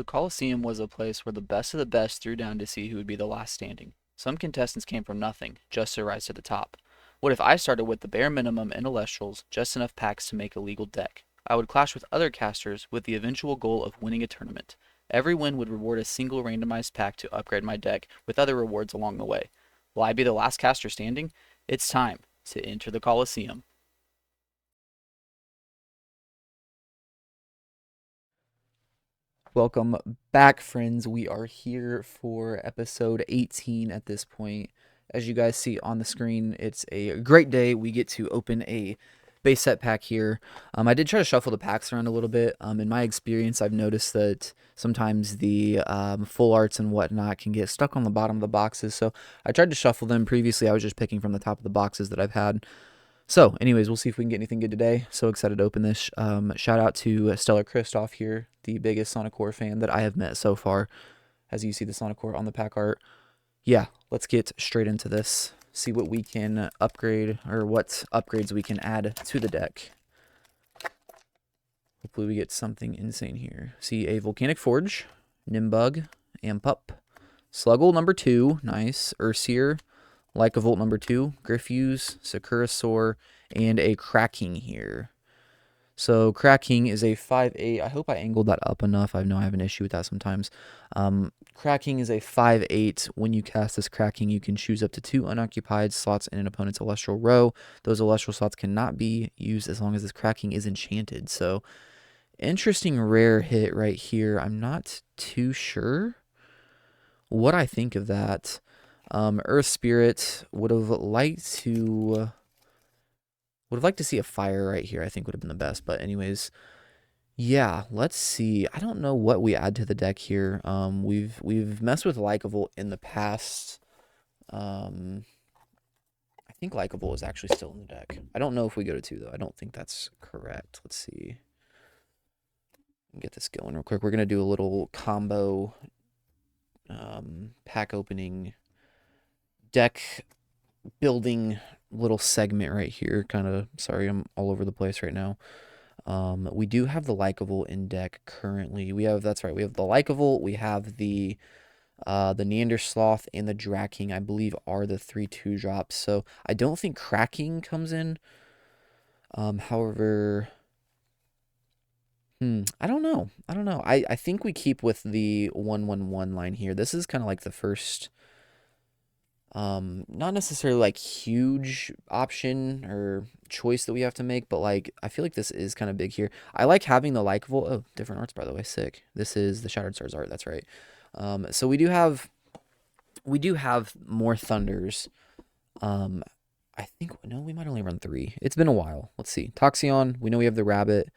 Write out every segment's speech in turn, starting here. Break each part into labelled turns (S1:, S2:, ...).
S1: The Coliseum was a place where the best of the best threw down to see who would be the last standing. Some contestants came from nothing, just to rise to the top. What if I started with the bare minimum in Elestrals, just enough packs to make a legal deck? I would clash with other casters with the eventual goal of winning a tournament. Every win would reward a single randomized pack to upgrade my deck, with other rewards along the way. Will I be the last caster standing? It's time to enter the Coliseum. Welcome back, friends. We are here for episode 18 at this point. As you guys see on the screen, it's a great day. We get to open a base set pack here. I did try to shuffle the packs around a little bit. In my experience, I've noticed that sometimes the full arts and whatnot can get stuck on the bottom of the boxes. So I tried to shuffle them. Previously, I was just picking from the top of the boxes that I've had. So, anyways, we'll see if we can get anything good today. So excited to open this. Shout out to Stellar Christoph here, the biggest Sonic Core fan that I have met so far. As you see the Sonic Core on the pack art. Yeah, let's get straight into this. See what we can upgrade, or what upgrades we can add to the deck. Hopefully we get something insane here. See a Volcanic Forge, Nimbug, Ampup, Sluggle number 2, nice, Ursier, Lycavolt number 2, Griffuse, Sakurasaur, and a Cracking here. So Cracking is a 5/8. I hope I angled that up enough. I know I have an issue with that sometimes. Cracking is a 5/8. When you cast this Cracking, you can choose up to 2 unoccupied slots in an opponent's Celestial row. Those Celestial slots cannot be used as long as this Cracking is enchanted. So interesting rare hit right here. I'm not too sure what I think of that. Earth Spirit would have liked to see a fire right here. I think would have been the best. But anyways, yeah, let's see. I don't know what we add to the deck here. We've messed with Lycavolt in the past. I think Lycavolt is actually still in the deck. I don't know if we go to 2 though. I don't think that's correct. Let's see. Get this going real quick. We're gonna do a little combo pack opening deck building little segment right here. Kind of sorry, I'm all over the place right now. We do have the Lycavolt in deck currently. That's right. We have the Lycavolt. We have the Neander Sloth and the Draking, I believe, are the 3/2 drops. So I don't think Cracking comes in. However, I don't know. I think we keep with the 1/1/1 line here. This is kind of like the first, not necessarily like huge option or choice that we have to make, but like I feel like this is kind of big here. I like having the Lycavolt. Oh, different arts, by the way, sick. This is the Shattered Stars art. That's right. So we do have more Thunders. I think no, we might only run 3. It's been a while. Let's see. Toxeon. We know we have the Rabbit.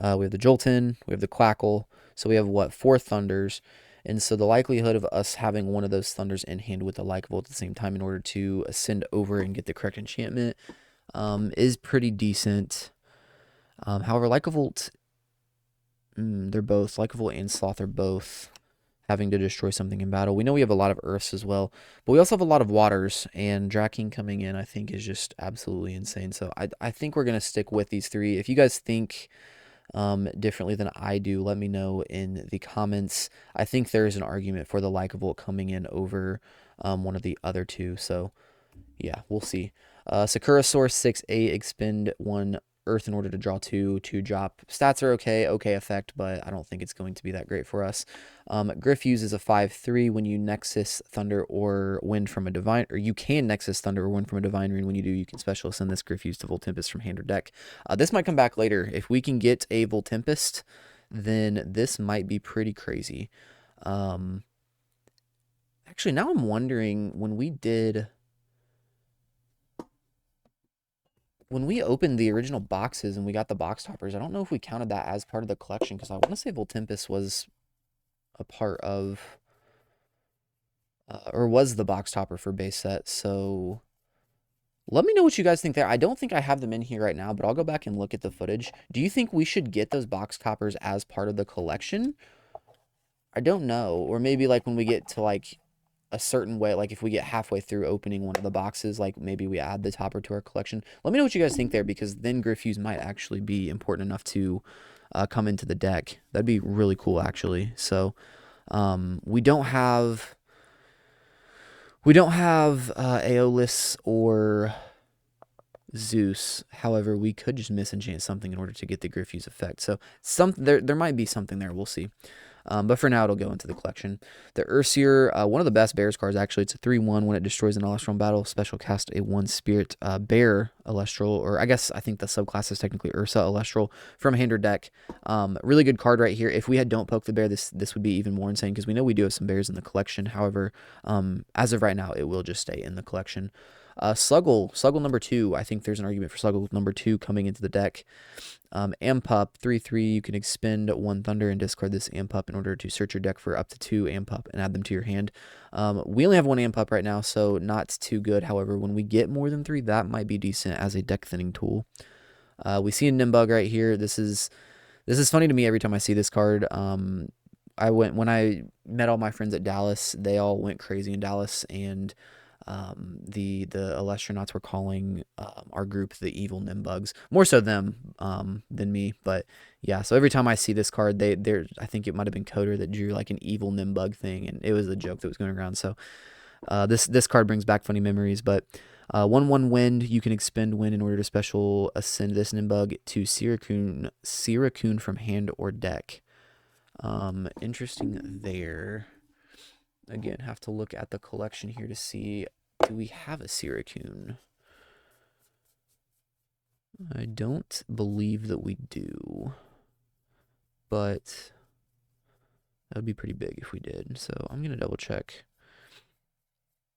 S1: We have the Jolton. We have the Quackle. So we have what, 4 Thunders. And so the likelihood of us having one of those Thunders in hand with the Lycavolt at the same time in order to ascend over and get the correct enchantment is pretty decent. However, Lycavolt, they're both, Lycavolt and Sloth are both having to destroy something in battle. We know we have a lot of Earths as well, but we also have a lot of Waters, and Draking coming in I think is just absolutely insane. So I think we're going to stick with these 3. If you guys think differently than I do, let me know in the comments. I think there is an argument for the Lycavolt coming in over one of the other 2. So yeah, we'll see. Sakurasaur 6/8, expend 1 Earth in order to draw 2 drop. Stats are okay effect, but I don't think it's going to be that great for us. Griffuse is a 5/3. When you Nexus Thunder or Wind from a Divine, or you can Nexus Thunder or Wind from a Divine Rune. When you do, you can special send this Griffuse to Voltempest from hand or deck. This might come back later. If we can get a Voltempest, then this might be pretty crazy. Actually, now I'm wondering, when we opened the original boxes and we got the box toppers, I don't know if we counted that as part of the collection, because I want to say Voltempest was a part of, or was the box topper for base set. So let me know what you guys think there. I don't think I have them in here right now, but I'll go back and look at the footage. Do you think we should get those box toppers as part of the collection? I don't know. Or maybe like when we get to like a certain way, like if we get halfway through opening one of the boxes, like maybe we add the topper to our collection. Let me know what you guys think there, because then Griffuse might actually be important enough to come into the deck. That'd be really cool, actually. So we don't have Aeolus or Zeus. However, we could just misenchant something in order to get the Griffey's effect. So there might be something there. We'll see. But for now, it'll go into the collection. The Ursier, one of the best Bears cards, actually. It's a 3/1. When it destroys an Elestral in battle, special cast a 1 Spirit Bear Elestral, or I think the subclass is technically Ursa Elestral from hand or deck. Really good card right here. If we had Don't Poke the Bear, this would be even more insane because we know we do have some bears in the collection. However, as of right now, it will just stay in the collection. Sluggle number 2. I think there's an argument for Sluggle number 2 coming into the deck. Amp Up 3/3. You can expend 1 Thunder and discard this Amp Up in order to search your deck for up to 2 Amp Up and add them to your hand. We only have 1 Amp Up right now, so not too good. However, when we get more than 3, that might be decent as a deck thinning tool. We see a Nimbug right here. This is funny to me every time I see this card. When I met all my friends at Dallas, they all went crazy in Dallas, and the Elestronauts were calling our group the evil Nimbugs. More so them than me, but yeah. So every time I see this card, I think it might have been Coder that drew like an evil Nimbug thing, and it was a joke that was going around. So this card brings back funny memories. But 1/1 Wind, you can expend Wind in order to special ascend this Nimbug to Siracoon from hand or deck. Interesting there. Again, have to look at the collection here to see, do we have a Siracoon? I don't believe that we do, but that would be pretty big if we did. So I'm going to double check.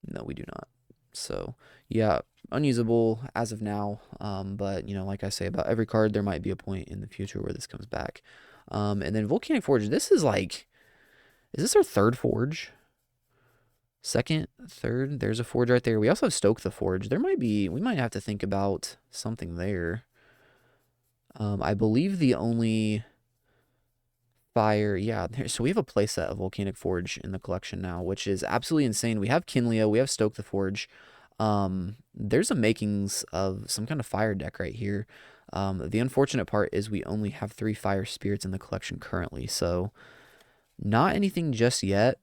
S1: No, we do not. So yeah, unusable as of now. But like I say about every card, there might be a point in the future where this comes back. And then Volcanic Forge, is this our 3rd Forge? 2nd, 3rd, there's a Forge right there. We also have Stoke the Forge. We might have to think about something there. I believe the only fire, yeah, so we have a playset of Volcanic Forge in the collection now, which is absolutely insane. We have Kinleo, we have Stoke the Forge. There's a makings of some kind of fire deck right here. The unfortunate part is we only have 3 fire spirits in the collection currently, so not anything just yet.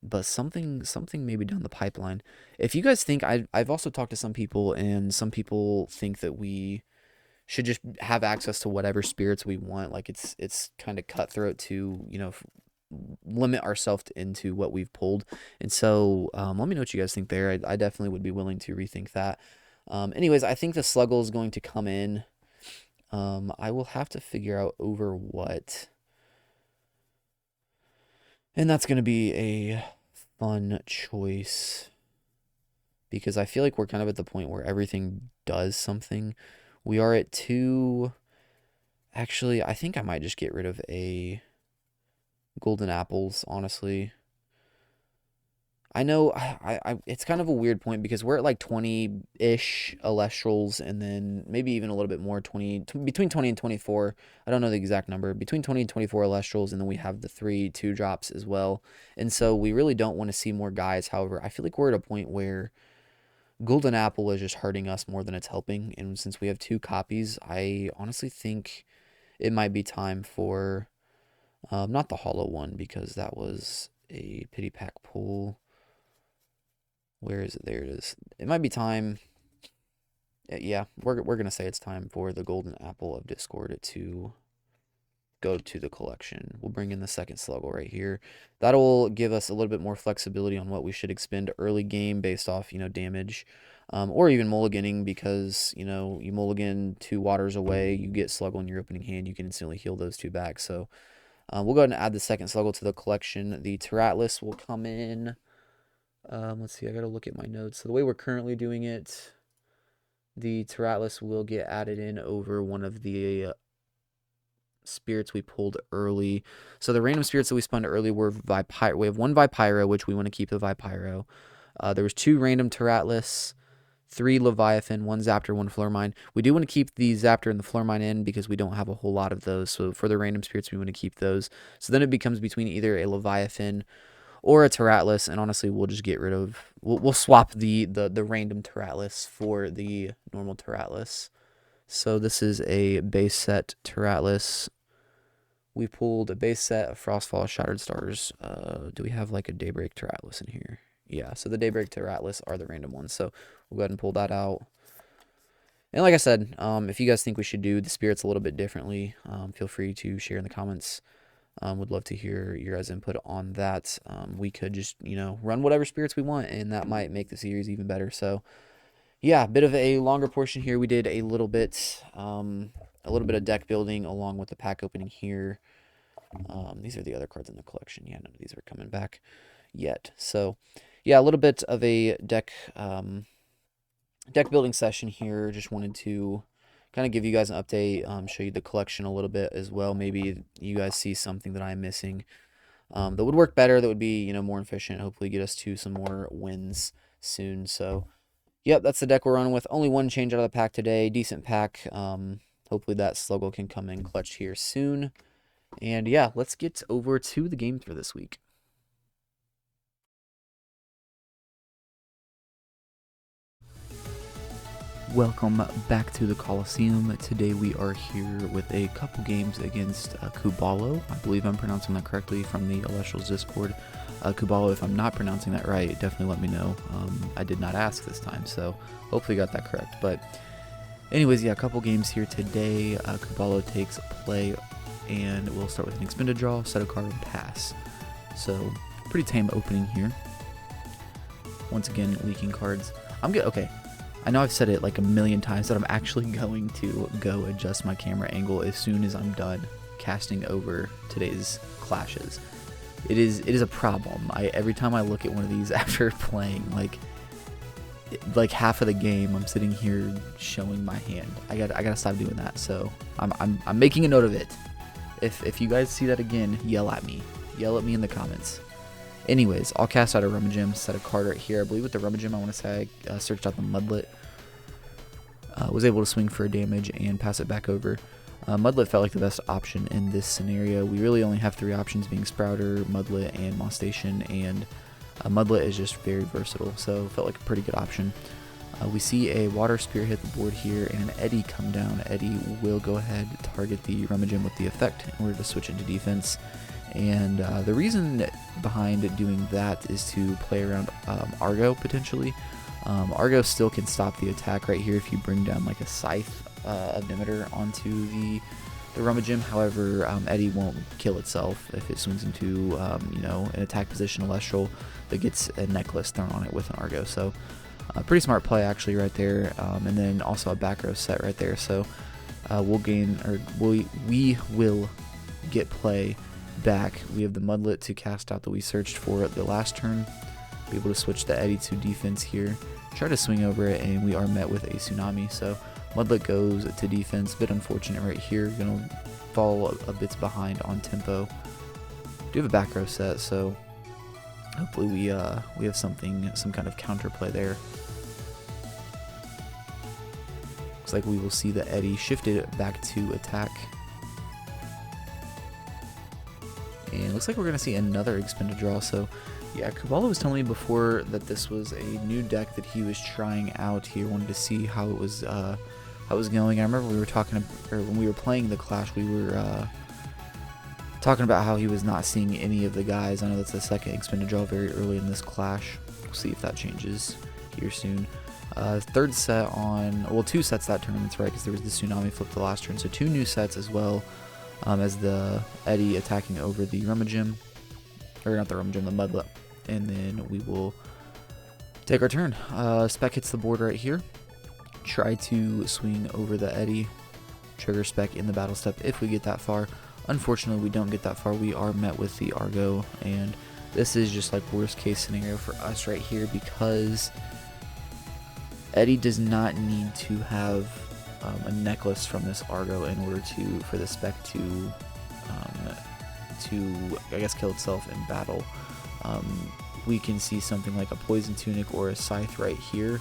S1: But something maybe down the pipeline. If you guys think, I've also talked to some people, and some people think that we should just have access to whatever spirits we want. Like it's kind of cutthroat to limit ourselves into what we've pulled. And so let me know what you guys think there. I definitely would be willing to rethink that. Anyways, I think the Sluggle is going to come in. I will have to figure out over what. And that's going to be a fun choice because I feel like we're kind of at the point where everything does something. We are at 2. Actually, I think I might just get rid of a Golden Apples, honestly. I know it's kind of a weird point because we're at like 20-ish Elestrals, and then maybe even a little bit more, between 20 and 24. I don't know the exact number. Between 20 and 24 Elestrals, and then we have the 3 2-drops as well. And so we really don't want to see more guys. However, I feel like we're at a point where Golden Apple is just hurting us more than it's helping. And since we have 2 copies, I honestly think it might be time for not the hollow one, because that was a pity pack pull. Where is it? There it is. It might be time. Yeah, we're gonna say it's time for the Golden Apple of Discord to go to the collection. We'll bring in the 2nd Sluggle right here. That'll give us a little bit more flexibility on what we should expend early game based off damage, or even mulliganing, because you mulligan 2 waters away, you get Sluggle in your opening hand, you can instantly heal those 2 back. So we'll go ahead and add the 2nd Sluggle to the collection. The Terratlas will come in. Let's see, I gotta look at my notes. So the way we're currently doing it, the Terratlas will get added in over one of the spirits we pulled early. So the random spirits that we spun early were Vipyro. We have 1 Vipyro, which we want to keep the Vipyro. There was 2 random Terratlas, 3 Leviathan, 1 Zaptor, 1 Flormine. We do want to keep the Zaptor and the Flormine in because we don't have a whole lot of those. So for the random spirits, we want to keep those. So then it becomes between either a Leviathan or a Terratlas, and honestly, we'll just get rid of. We'll swap the random Terratlas for the normal Terratlas. So this is a base set Terratlas. We pulled a base set of Frostfall Shattered Stars. Do we have like a Daybreak Terratlas in here? Yeah, so the Daybreak Terratlas are the random ones. So we'll go ahead and pull that out. And like I said, if you guys think we should do the spirits a little bit differently, feel free to share in the comments. Would love to hear your guys' input on that. We could just, run whatever spirits we want, and that might make the series even better. So, yeah, a bit of a longer portion here. We did a little bit of deck building along with the pack opening here. These are the other cards in the collection. Yeah, none of these are coming back yet. So, yeah, a little bit of a deck building session here. Just wanted to kind of give you guys an update, show you the collection a little bit as well. Maybe you guys see something that I'm missing that would work better, that would be, more efficient, hopefully get us to some more wins soon. So, yep, that's the deck we're running with. Only one change out of the pack today. Decent pack. Hopefully that Sluggle can come in clutch here soon. And yeah, let's get over to the games for this week. Welcome back to the Coliseum. Today we are here with a couple games against Kuballo. I believe I'm pronouncing that correctly from the Elestrals Discord. Kuballo, if I'm not pronouncing that right, definitely let me know. I did not ask this time, so hopefully got that correct. But anyways, yeah, a couple games here today. Kuballo takes play, and we'll start with an expended draw, set a card, and pass. So pretty tame opening here. Once again, leaking cards. I'm good. Okay. I know I've said it like a million times that I'm actually going to go adjust my camera angle as soon as I'm done casting over today's clashes. It is a problem. Every time I look at one of these after playing like half of the game, I'm sitting here showing my hand. I gotta stop doing that. So I'm making a note of it. If you guys see that again, yell at me. Yell at me in the comments. Anyways, I'll cast out a Rummagem, set a card right here. I believe with the Rummagem, I want to say I searched out the Mudlet. Was able to swing for a damage and pass it back over. Mudlet felt like the best option in this scenario. We really only have three options, being Sprouter, Mudlet, and Moss Station, and Mudlet is just very versatile, so felt like a pretty good option. We see a Water Spirit hit the board here and an Eddy come down. Eddy will go ahead target the Rummagem with the effect in order to switch into defense. And the reason behind doing that is to play around Argo potentially. Argo still can stop the attack right here if you bring down like a Scythe emitter onto the Rummagem. However, Eddy won't kill itself if it swings into an attack position Elestral that gets a necklace thrown on it with an Argo. So pretty smart play actually right there. And then also a back row set right there. So we will get play back. We have the Mudlet to cast out that we searched for the last turn. Be able to switch the Eddy to defense here. Try to swing over it, and we are met with a Tsunami. So Mudlet goes to defense. Bit unfortunate right here. Gonna fall a bit behind on tempo. Do have a back row set, so hopefully we have some kind of counterplay there. Looks like we will see the Eddy shifted back to attack. And looks like we're going to see another expended draw. So, yeah, Kuballo was telling me before that this was a new deck that he was trying out. He wanted to see how it was going. I remember we were talking, or when we were playing the Clash, we were talking about how he was not seeing any of the guys. I know that's the second expended draw very early in this Clash. We'll see if that changes here soon. Third set on, well, two sets that turn, that's right, because there was the Tsunami flip the last turn. So two new sets as well. As the Eddy attacking over the Rummagem, or not the Rummagem, the Mudlet, and then we will take our turn. Spec hits the board right here. Try to swing over the Eddy, trigger Spec in the battle step if we get that far. Unfortunately, we don't get that far. We are met with the Argo, and this is just like worst case scenario for us right here because Eddy does not need to have a necklace from this Argo in order for the Spec to I guess kill itself in battle. We can see something like a Poison Tunic or a Scythe right here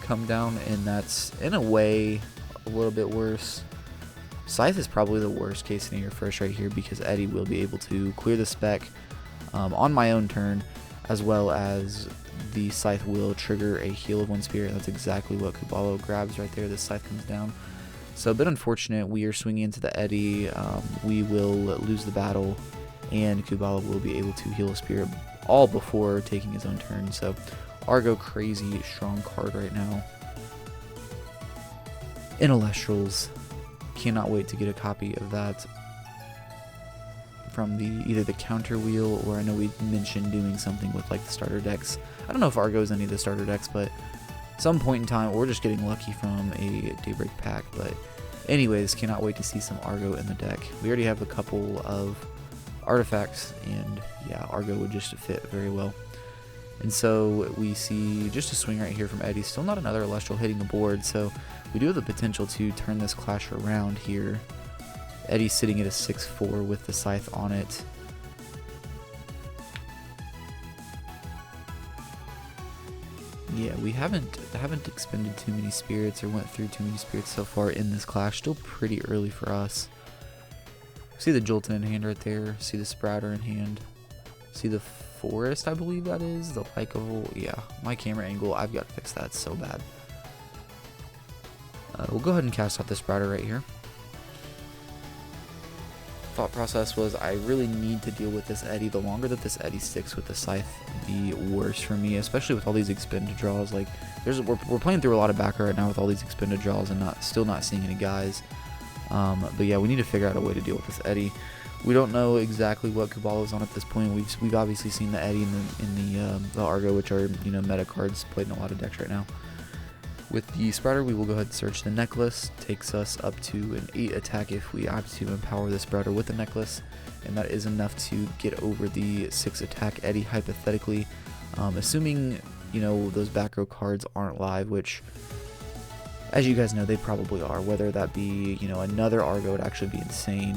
S1: come down, and that's in a way a little bit worse. Scythe is probably the worst case scenario for us right here because Eddy will be able to clear the Spec on my own turn, as well as the Scythe will trigger a heal of one spirit. That's exactly what Kuballo grabs right there. The Scythe comes down. So a bit unfortunate. We are swinging into the Eddy. We will lose the battle, and Kuballo will be able to heal a spirit all before taking his own turn. So Argo, crazy strong card right now. In Elestrals, cannot wait to get a copy of that from either the counter wheel, or I know we mentioned doing something with like the starter decks. I don't know if Argo is any of the starter decks, but some point in time, or just getting lucky from a Daybreak pack. But anyways, cannot wait to see some Argo in the deck. We already have a couple of artifacts, and yeah, Argo would just fit very well. And so we see just a swing right here from Eddy. Still not another Elestral hitting the board, so we do have the potential to turn this clash around here. Eddy's sitting at a 6-4 with the Scythe on it. Yeah, we haven't expended too many spirits or went through too many spirits so far in this clash. Still pretty early for us. See the Jolton in hand right there. See the Sprouter in hand. See the Forest, I believe that is. The Likeable. Yeah, my camera angle, I've got to fix that so bad. We'll go ahead and cast out the Sprouter right here. Thought process was I really need to deal with this Eddy. The longer that this Eddy sticks with the Scythe, the worse for me, especially with all these expended draws. Like, we're playing through a lot of backer right now with all these expended draws and still not seeing any guys. But yeah, we need to figure out a way to deal with this Eddy. We don't know exactly what Kuballo's on at this point. We've obviously seen the Eddy in the Argo, which are, you know, meta cards played in a lot of decks right now. With the Sprouter, we will go ahead and search the Necklace. Takes us up to an 8 attack if we opt to empower the Sprouter with the Necklace, and that is enough to get over the 6 attack Eddy hypothetically, assuming, you know, those back row cards aren't live, which, as you guys know, they probably are. Whether that be, you know, another Argo would actually be insane.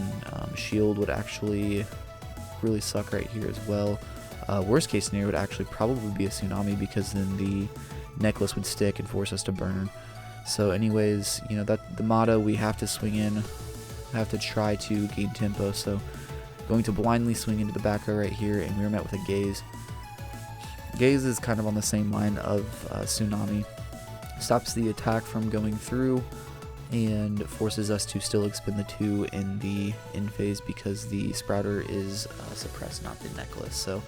S1: Shield would actually really suck right here as well. Worst case scenario would actually probably be a Tsunami, because then the Necklace would stick and force us to burn. So anyways, you know, that the motto, we have to swing in, have to try to gain tempo. So going to blindly swing into the back row right here, and we were met with a Gaze. Gaze is kind of on the same line of Tsunami. Stops the attack from going through and forces us to still expend the 2 in the end phase, because the Sprouter is suppressed, not the Necklace. So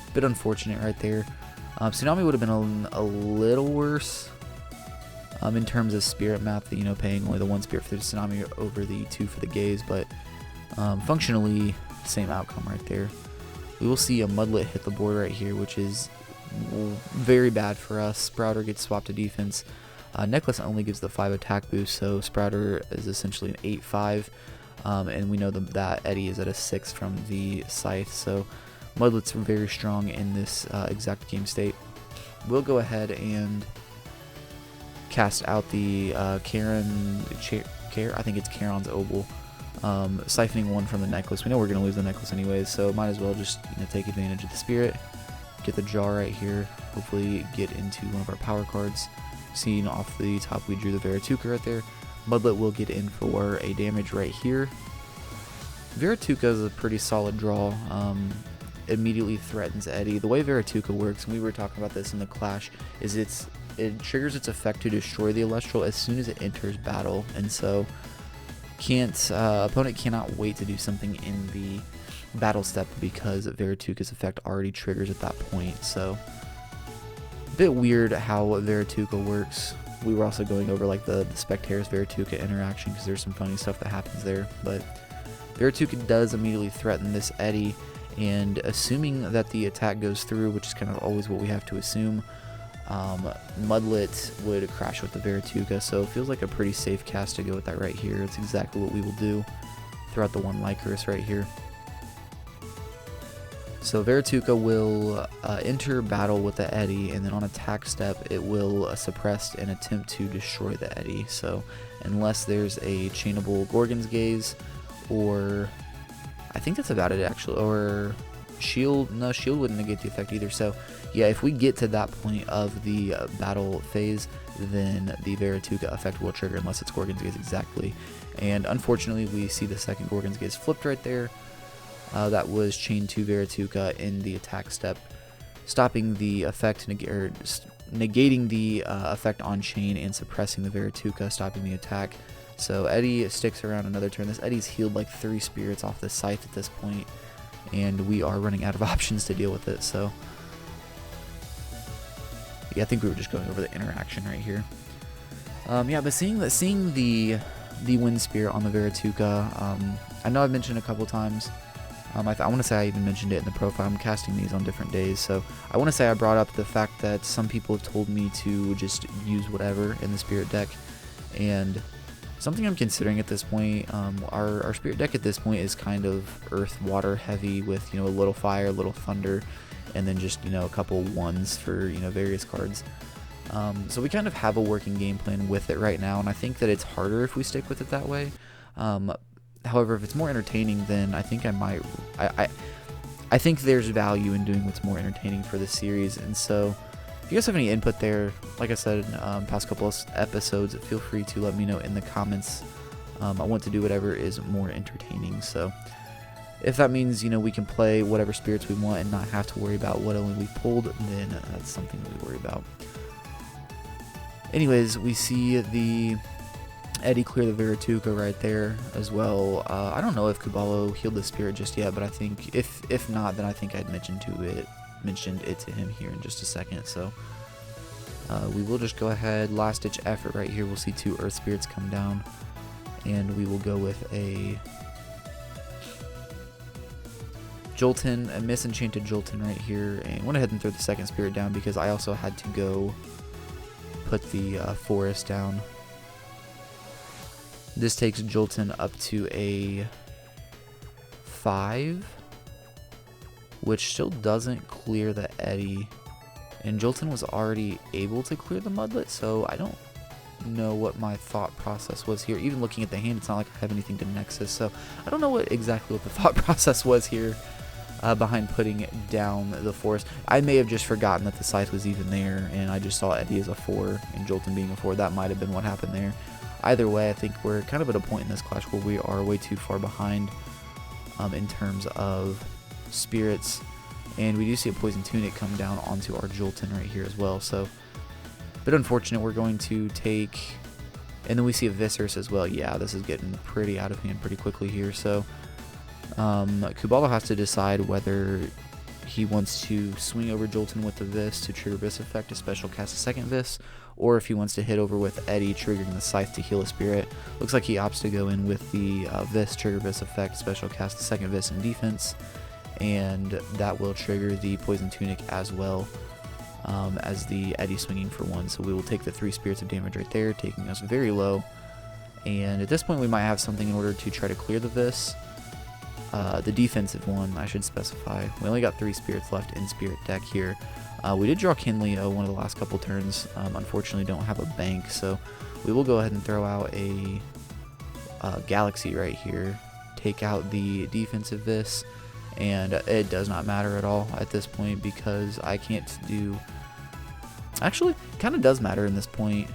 S1: a bit unfortunate right there. Tsunami would have been a little worse in terms of spirit math, you know, paying only the 1 spirit for the Tsunami over the 2 for the Gaze, but functionally same outcome right there. We will see a Mudlet hit the board right here, which is very bad for us. Sprouter gets swapped to defense. Necklace only gives the 5 attack boost, so Sprouter is essentially an 8-5, and we know that Eddy is at a 6 from the Scythe, so Mudlet's very strong in this exact game state. We'll go ahead and cast out the I think it's Charon's Obol, siphoning 1 from the Necklace. We know we're going to lose the Necklace anyways, so might as well just, you know, take advantage of the Spirit, get the Jar right here, hopefully get into one of our power cards. Seeing off the top, we drew the Verituka right there. Mudlet will get in for a damage right here. Verituka is a pretty solid draw. Immediately threatens Eddy. The way Verituka works, and we were talking about this in the clash, is it triggers its effect to destroy the Elestral as soon as it enters battle, and so opponent cannot wait to do something in the battle step, because Verituka's effect already triggers at that point. So a bit weird how Verituka works. We were also going over like the Spectaris Verituka interaction, because there's some funny stuff that happens there, but Verituka does immediately threaten this Eddy. And assuming that the attack goes through, which is kind of always what we have to assume, Mudlet would crash with the Verituka, so it feels like a pretty safe cast to go with that right here. It's exactly what we will do throughout the 1 Lycoris right here. So Verituka will enter battle with the Eddy, and then on attack step, it will suppress and attempt to destroy the Eddy. So unless there's a chainable Gorgon's Gaze, or I think that's about it actually, or Shield. No, Shield wouldn't negate the effect either. So yeah, if we get to that point of the battle phase, then the Verituka effect will trigger unless it's Gorgon's Gaze exactly. And unfortunately, we see the second Gorgon's Gaze flipped right there. That was chained to Verituka in the attack step, stopping the effect, negating the effect on chain and suppressing the Verituka, stopping the attack. So Eddie sticks around another turn. This Eddie's healed like 3 spirits off the scythe at this point, and we are running out of options to deal with it. So yeah, I think we were just going over the interaction right here. Yeah, but seeing the Wind Spirit on the Verituka, I know I've mentioned a couple times. I want to say I even mentioned it in the profile. I'm casting these on different days, so I want to say I brought up the fact that some people have told me to just use whatever in the Spirit deck, and something I'm considering at this point. Our Spirit deck at this point is kind of Earth, Water heavy with, you know, a little Fire, a little Thunder, and then just, you know, a couple ones for, you know, various cards. So we kind of have a working game plan with it right now, and I think that it's harder if we stick with it that way. However, if it's more entertaining, then I think I might. I think there's value in doing what's more entertaining for the series, and so if you guys have any input there, like I said in past couple of episodes, feel free to let me know in the comments. I want to do whatever is more entertaining. So if that means, you know, we can play whatever spirits we want and not have to worry about what only we pulled, then that's something that we worry about. Anyways, we see the Eddie clear the Verituka right there as well. I don't know if Kuballo healed the spirit just yet, but I think if not, then I think I'd mentioned it to him here in just a second. So we will just go ahead, last ditch effort right here. We'll see 2 Earth Spirits come down, and we will go with a Jolton, a Misenchanted Jolton right here, and went ahead and threw the second spirit down because I also had to go put the forest down. This takes Jolton up to a 5, which still doesn't clear the Eddy. And Jolton was already able to clear the Mudlet, so I don't know what my thought process was here. Even looking at the hand, it's not like I have anything to Nexus, so I don't know exactly what the thought process was here behind putting down the forest. I may have just forgotten that the scythe was even there, and I just saw Eddy as a 4 and Jolton being a 4. That might have been what happened there. Either way, I think we're kind of at a point in this clash where we are way too far behind in terms of spirits, and we do see a Poison Tunic come down onto our Jolton right here as well, so a bit unfortunate. We're going to take, and then we see a Viscerus as well. Yeah, this is getting pretty out of hand pretty quickly here, so Kuballo has to decide whether he wants to swing over Jolton with the Vis to trigger Vis effect to special cast a second Vis, or if he wants to hit over with Eddy, triggering the Scythe to heal a spirit. Looks like he opts to go in with the Vis, trigger Vis effect, special cast the second Vis in defense, and that will trigger the Poison Tunic as well as the Eddy swinging for 1. So we will take the 3 spirits of damage right there, taking us very low. And at this point, we might have something in order to try to clear the Vis. The defensive one, I should specify. We only got 3 spirits left in Spirit deck here. We did draw Kinley one of the last couple turns. Unfortunately, don't have a bank, so we will go ahead and throw out a Galaxy right here. Take out the defensive Vis, and it does not matter at all at this point because I can't do... Actually, kind of does matter in this point.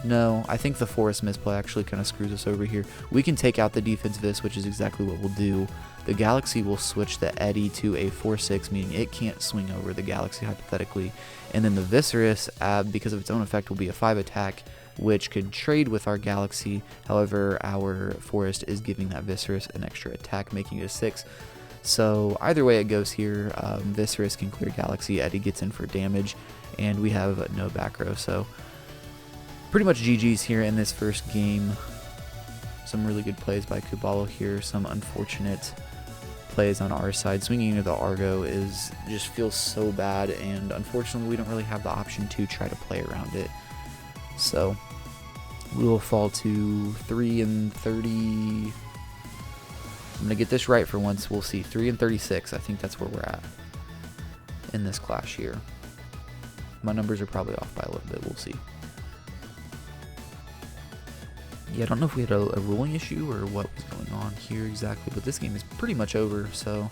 S1: No, I think the Forest misplay actually kind of screws us over here. We can take out the defense Vis, which is exactly what we'll do. The Galaxy will switch the Eddy to a 4/6, meaning it can't swing over the Galaxy hypothetically. And then the Viscerus, because of its own effect, will be a 5 attack, which could trade with our Galaxy. However, our Forest is giving that Viscerus an extra attack, making it a 6. So either way it goes here, Viscerus can clear Galaxy, Eddy gets in for damage, and we have no back row. So pretty much GG's here in this first game. Some really good plays by Kuballo here, some unfortunate plays on our side. Swinging into the Argo just feels so bad, and unfortunately we don't really have the option to try to play around it. So we will fall to 3 and 30. I'm going to get this right for once. We'll see. 3 and 36. I think that's where we're at in this clash here. My numbers are probably off by a little bit. We'll see. Yeah, I don't know if we had a ruling issue or what was going on here exactly, but this game is pretty much over, so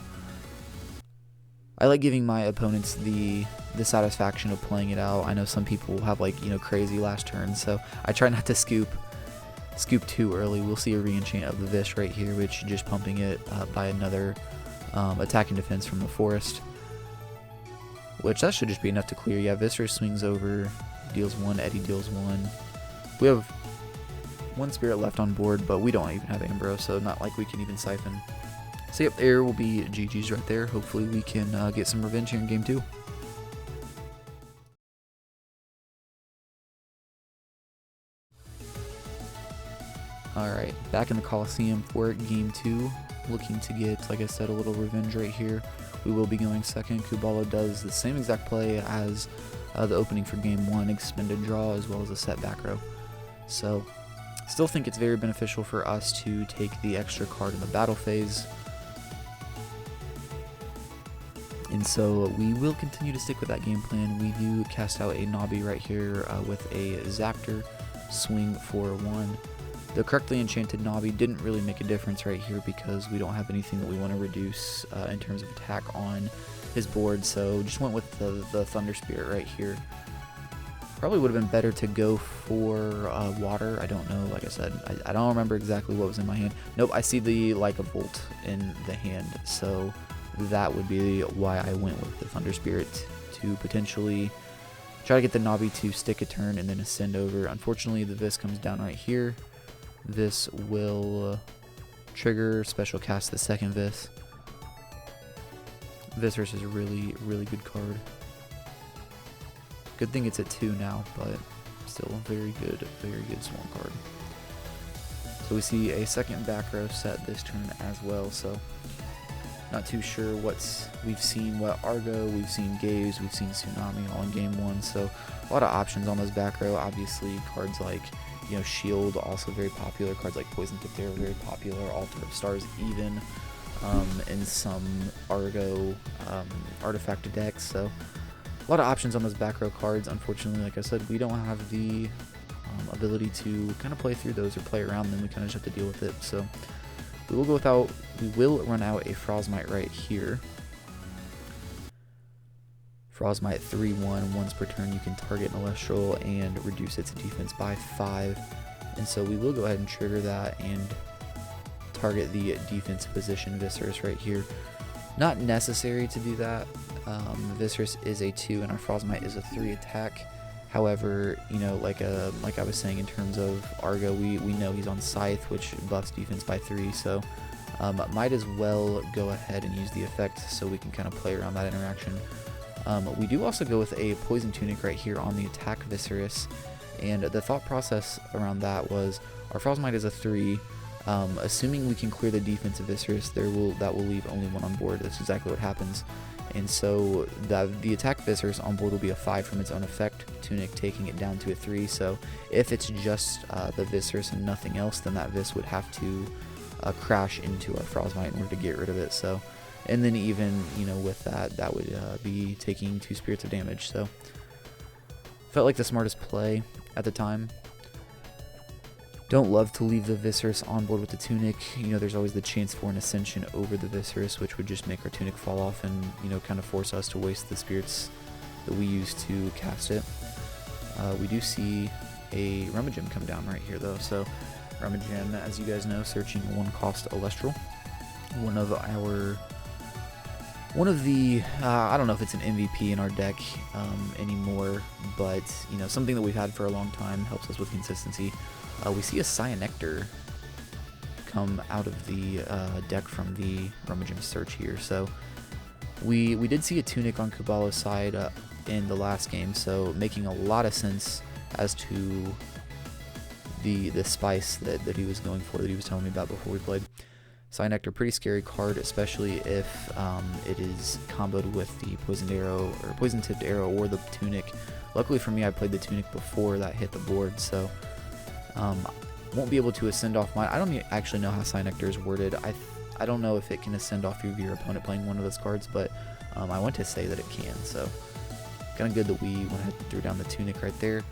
S1: I like giving my opponents the satisfaction of playing it out. I know some people have, like, you know, crazy last turns, so I try not to scoop too early. We'll see a re-enchant of the Vis right here, which just pumping it by another attack and defense from the Forest, which that should just be enough to clear. Yeah, Viscera swings over, deals 1, Eddy deals 1. We have 1 spirit left on board, but we don't even have Ambro, so not like we can even siphon. So yep, there will be GG's right there. Hopefully we can get some revenge here in game 2. Alright, back in the Coliseum for game 2. Looking to get, like I said, a little revenge right here. We will be going second. Kuballo does the same exact play as the opening for game 1, expended draw, as well as a set back row. So, still think it's very beneficial for us to take the extra card in the battle phase. And so we will continue to stick with that game plan. We do cast out a Nobby right here with a Zaptor, swing for 1. The correctly enchanted Nobby didn't really make a difference right here because we don't have anything that we want to reduce in terms of attack on his board, so just went with the Thunder Spirit right here. Probably would have been better to go for water. I don't know, like I said, I don't remember exactly what was in my hand. Nope, I see the like a bolt in the hand, so that would be why I went with the Thunder Spirit to potentially try to get the Nobby to stick a turn and then ascend over. Unfortunately, the Vis comes down right here. This will trigger special cast the second Vis. Viscerus is a really, really good card. Good thing it's at 2 now, but still very good Swarm card. So we see a second back row set this turn as well, so not too sure we've seen what Argo, we've seen Gaze, we've seen Tsunami all in game 1, so a lot of options on those back row. Obviously cards like, you know, Shield, also very popular. Cards like Poison Tipped Arrow, very popular. Altar of Stars, even in some Argo artifact decks. So a lot of options on those back row cards. Unfortunately, like I said, we don't have the ability to kind of play through those or play around them. We kind of just have to deal with it. So we will run out a Frostmite right here. Frostmite 3/1, once per turn you can target an Elestral and reduce its defense by 5. And so we will go ahead and trigger that and target the defensive position Viscerus right here. Not necessary to do that. Viscerus is a 2 and our Frostmite is a 3 attack. However, you know, like I was saying in terms of Argo, we know he's on Scythe, which buffs defense by 3, so might as well go ahead and use the effect so we can kind of play around that interaction. We do also go with a Poison Tunic right here on the attack Viscerus, and the thought process around that was our Frostmite is a 3. Assuming we can clear the defense of Viscerus, that will leave only 1 on board. That's exactly what happens. And so the attack Viscerus on board will be a 5 from its own effect, Tunic taking it down to a 3. So if it's just the Viscerus and nothing else, then that Vis would have to crash into our Frostmite in order to get rid of it. So, and then even, you know, with that would be taking 2 spirits of damage. So felt like the smartest play at the time. Don't love to leave the Viscerus on board with the Tunic. You know, there's always the chance for an Ascension over the Viscerus, which would just make our Tunic fall off and, you know, kind of force us to waste the spirits that we use to cast it. We do see a Rummagem come down right here, though. So Rummagem, as you guys know, searching 1-cost Elestral. One of the, I don't know if it's an MVP in our deck anymore, but, you know, something that we've had for a long time, helps us with consistency. We see a Cyanectar come out of the deck from the Rummagem search here. So we did see a Tunic on Kuballo's side in the last game, so making a lot of sense as to the spice that he was going for, that he was telling me about before we played. Cyanectar, pretty scary card, especially if it is comboed with the Poisoned Arrow or Poison Tipped Arrow or the Tunic. Luckily for me, I played the Tunic before that hit the board, so won't be able to ascend off mine. I don't actually know how Cyanectar is worded. I don't know if it can ascend off of your opponent playing one of those cards, but I want to say that it can, so kind of good that we went ahead and threw down the Tunic right there.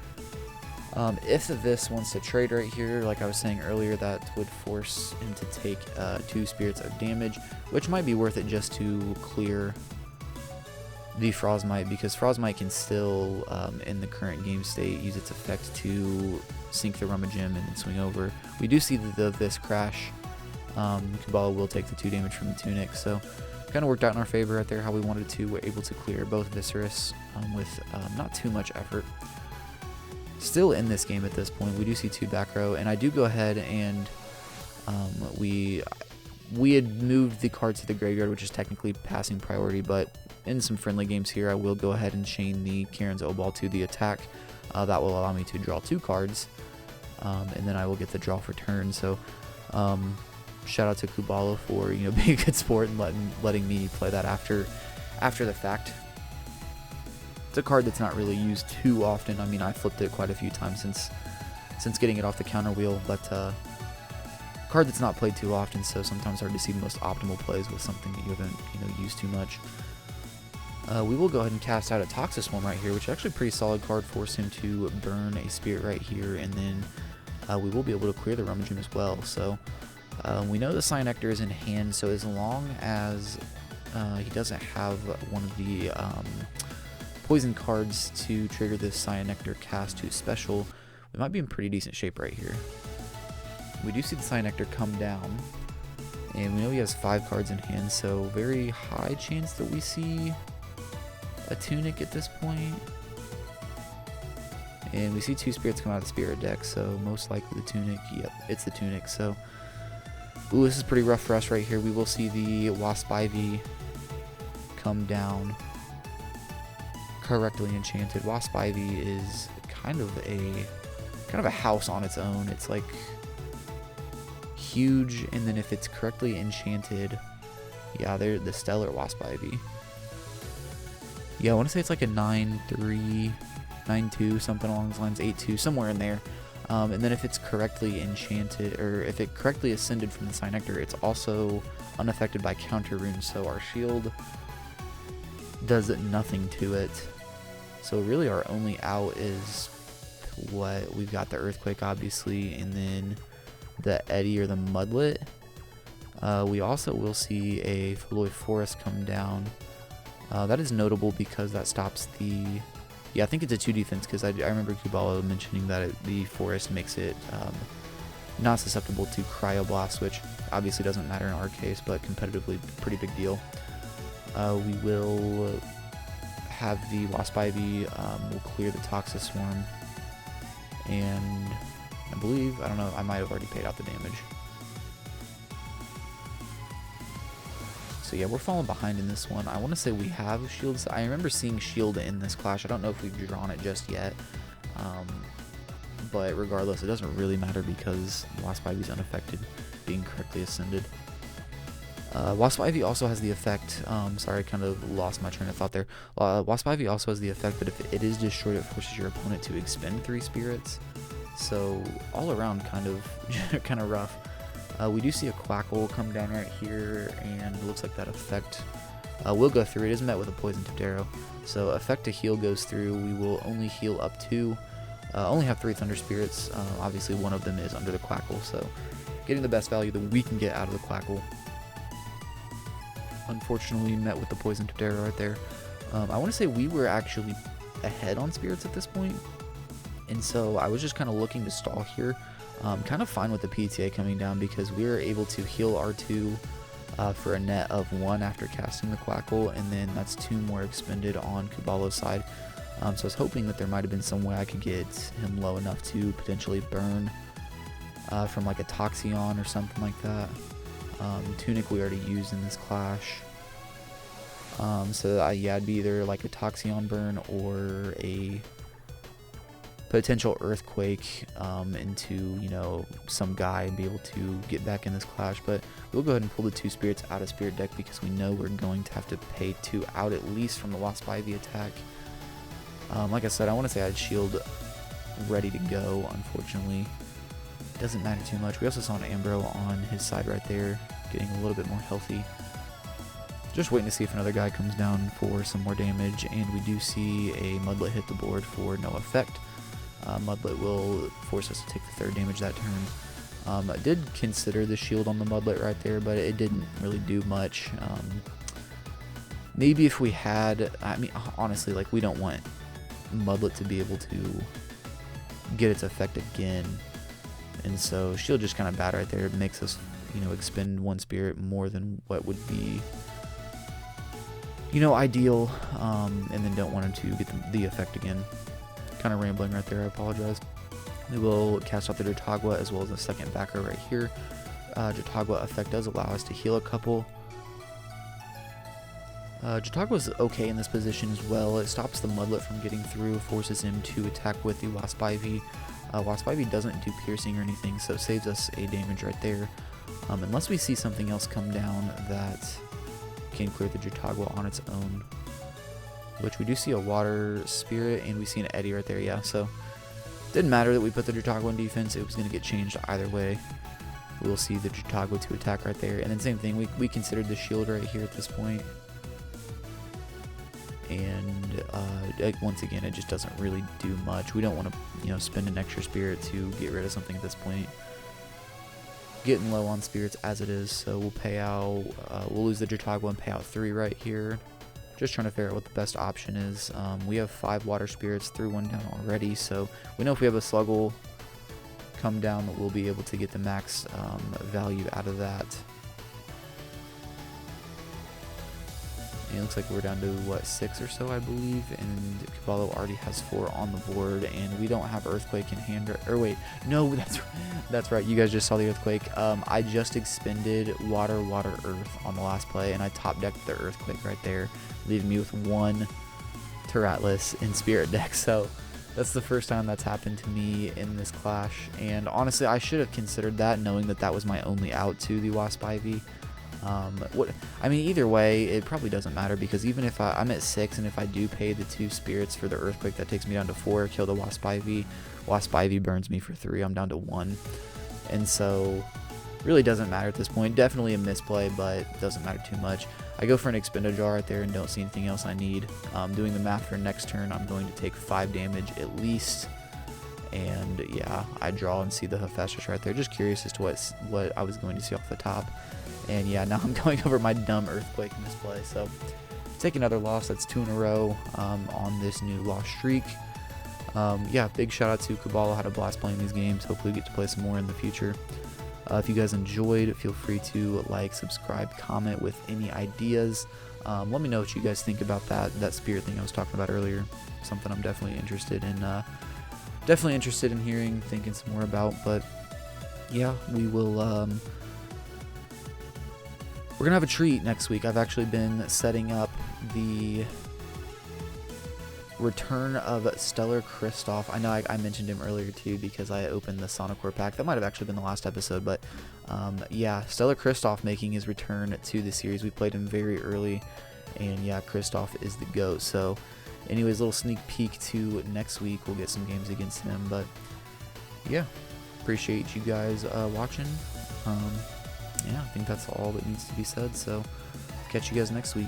S1: If this wants to trade right here, like I was saying earlier, that would force him to take 2 spirits of damage, which might be worth it just to clear the Frostmite, because Frostmite can still, in the current game state, use its effect to sink the Rummagem and then swing over. We do see the Vis crash. Kuballo will take the 2 damage from the Tunic, so kind of worked out in our favor right there how we wanted to. We're able to clear both Viscerus with not too much effort. still in this game at this point. We do see 2 back row, and I do go ahead and we had moved the cards to the graveyard, which is technically passing priority, but in some friendly games here, I will go ahead and chain the Karen's Obal to the attack. That will allow me to draw 2 cards, and then I will get the draw for turn. So shout out to Kuballo for being a good sport and letting me play that after the fact. It's a card that's not really used too often. I mean, I flipped it quite a few times since getting it off the counter wheel, but card that's not played too often, so sometimes hard to see the most optimal plays with something that you haven't used too much. We will go ahead and cast out a Toxiswarm right here, which is actually a pretty solid card. Force him to burn a spirit right here, and then we will be able to clear the Rummaging as well. So we know the Cyanectar is in hand, so as long as he doesn't have one of the poison cards to trigger this Cyanectar cast to special, we might be in pretty decent shape right here. We do see the Cyanectar come down, and we know he has 5 cards in hand, so very high chance that we see a Tunic at this point. And we see 2 spirits come out of the spirit deck, so most likely the Tunic. Yep, it's the Tunic. So, ooh, this is pretty rough for us right here. We will see the Wasp Ivy come down correctly enchanted. Wasp Ivy is kind of a house on its own. It's like huge, and then if it's correctly enchanted, yeah, they're the Stellar Wasp Ivy. Yeah, I want to say it's like a 9-3, 9-2, something along those lines, 8-2, somewhere in there. And then if it's correctly enchanted, or if it correctly ascended from the Cyanectar, it's also unaffected by counter runes, so our shield does nothing to it. So really our only out is what we've got, the Earthquake obviously, and then the Eddy or the Mudlet. We also will see a Fluid Forest come down. That is notable because that stops the... Yeah, I think it's a 2 defense because I remember Kuballo mentioning that the Forest makes it not susceptible to Cryoblast, which obviously doesn't matter in our case, but competitively pretty big deal. We will have the Wasp Ivy, will clear the Toxiswarm, and I believe, I don't know, I might have already paid out the damage. So yeah, we're falling behind in this one. I want to say we have shields. I remember seeing shield in this clash. I don't know if we've drawn it just yet. But regardless, it doesn't really matter because Wasp Ivy is unaffected, being correctly ascended. Wasp Ivy also has the effect, sorry, I kind of lost my train of thought there. Wasp Ivy also has the effect that if it is destroyed, it forces your opponent to expend 3 spirits. So all around kind of rough. We do see a Quackle come down right here, and it looks like that effect will go through. It is met with a Poison Tipped Arrow. So effect to heal goes through. We will only heal up to, only have 3 Thunder Spirits. Obviously one of them is under the Quackle, so getting the best value that we can get out of the Quackle. Unfortunately met with the Poison Tipped Arrow right there. I want to say we were actually ahead on Spirits at this point, and so I was just kind of looking to stall here. Kind of fine with the PTA coming down because we were able to heal R2 for a net of 1 after casting the Quackle, and then that's 2 more expended on Kuballo's side. So I was hoping that there might have been some way I could get him low enough to potentially burn from like a Toxeon or something like that. Tunic we already used in this clash. So yeah, it'd be either like a Toxeon burn or a potential Earthquake into, some guy and be able to get back in this clash. But we'll go ahead and pull the 2 spirits out of Spirit deck because we know we're going to have to pay 2 out at least from the Wasp Ivy attack. Like I said, I want to say I had shield ready to go. Unfortunately, it doesn't matter too much. We also saw an Ambro on his side right there, getting a little bit more healthy. Just waiting to see if another guy comes down for some more damage, and we do see a Mudlet hit the board for no effect. Mudlet will force us to take the 3rd damage that turn. I did consider the shield on the Mudlet right there, but it didn't really do much. Maybe if we had, I mean, honestly, like, we don't want Mudlet to be able to get its effect again, and so shield just kind of bad right there. It makes us, expend 1 spirit more than what would be, ideal, and then don't want him to get the effect again. kind of rambling right there. I apologize. We will cast out the Jotagwa as well as the second backer right here. Jotagwa effect does allow us to heal a couple. Jotagwa's okay in this position as well. It stops the Mudlet from getting through, forces him to attack with the Wasp Ivy. Wasp Ivy doesn't do piercing or anything, so it saves us a damage right there. Unless we see something else come down that can clear the Jotagwa on its own. Which we do see a Water Spirit, and we see an Eddy right there, yeah. So, didn't matter that we put the Jotagwa in defense. It was going to get changed either way. We will see the Jotagwa to attack right there. And then same thing, we considered the shield right here at this point. And once again, it just doesn't really do much. We don't want to, spend an extra spirit to get rid of something at this point. Getting low on spirits as it is, so we'll pay out. We'll lose the Jotagwa and pay out 3 right here. Just trying to figure out what the best option is. We have 5 water spirits, threw 1 down already, so we know if we have a Sluggle come down that we'll be able to get the max value out of that. And it looks like we're down to, what, 6 or so, I believe, and Kuballo already has 4 on the board, and we don't have Earthquake in hand, or wait, no, that's right, you guys just saw the Earthquake. I just expended Water, Earth on the last play, and I top decked the Earthquake right there, leaving me with 1 Terratless in Spirit deck, so that's the first time that's happened to me in this clash, and honestly, I should have considered that, knowing that that was my only out to the Wasp Ivy. Either way, it probably doesn't matter, because even if I'm at 6, and if I do pay the 2 spirits for the Earthquake, that takes me down to 4, kill the Wasp Ivy. Wasp Ivy burns me for 3, I'm down to 1. And so, really doesn't matter at this point. Definitely a misplay, but doesn't matter too much. I go for an Expendijar right there and don't see anything else I need. Doing the math for next turn, I'm going to take 5 damage at least. And yeah, I draw and see the Hephaestus right there. Just curious as to what I was going to see off the top. And yeah, now I'm going over my dumb Earthquake in this play. So, take another loss. That's 2 in a row on this new loss streak. Yeah, big shout out to Kuballo. Had a blast playing these games. Hopefully we get to play some more in the future. If you guys enjoyed, feel free to like, subscribe, comment with any ideas. Let me know what you guys think about that spirit thing I was talking about earlier. Something I'm definitely interested in hearing, thinking some more about. But yeah, we will. We're gonna have a treat next week. I've actually been setting up the return of Stellar Kristoff. I know I mentioned him earlier too, because I opened the Sonicore pack. That might have actually been the last episode, but yeah, Stellar Kristoff making his return to the series. We played him very early, and yeah, Kristoff is the GOAT. So anyways, little sneak peek to next week. We'll get some games against him, but yeah, appreciate you guys watching. Yeah, I think that's all that needs to be said, so catch you guys next week.